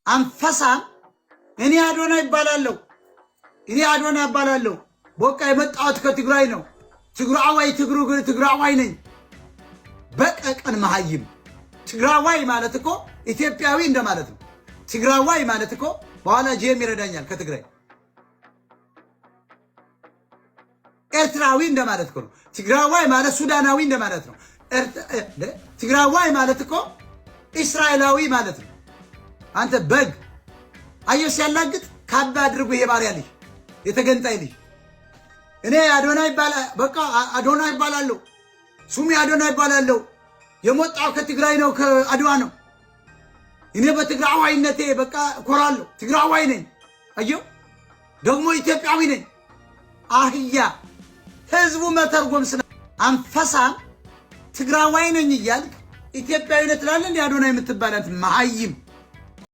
አንፈሳም እኔ አዶናይ ይባላለሁ በቃ የመጣሁት ከትግራይ ነው ትግራዋይ ነኝ በቀቀን መሃይም ትግራዋይ ማለት እኮ ኢትዮጵያዊ እንደማለት ነው ትግራዋይ ማለት እኮ በኋላ ጄም ይረዳኛል ከትግራይ ኤርትራዊ እንደማለት እኮ ነው ትግራዋይ ማለት ሱዳናዊ እንደማለት ነው ትግራዋይ ማለት እኮ እስራኤላዊ ማለት ነው አንተ በግ አየሽ ያላግጥ ካባ አድርጎ የባሪያ ልጅ የተገንጣይ ልጅ እኔ አዶናይ ይባላለሁ ሱሚ አዶናይ ይባላለሁ የመጣው ከትግራይ ነው ከአድዋ ነው እኔ በትግራዋይነቴ በቃ ኮራለሁ ትግራዋይ ነኝ አየው ደግሞ ኢትዮጵያዊ ነኝ አህያ ህዝቡ መተርጎም ስለ አንፈሳም ትግራዋይ ነኝ ይያል ኢትዮጵያዊነት ላለ እንደ አዶናይ የምትባላት መሃይም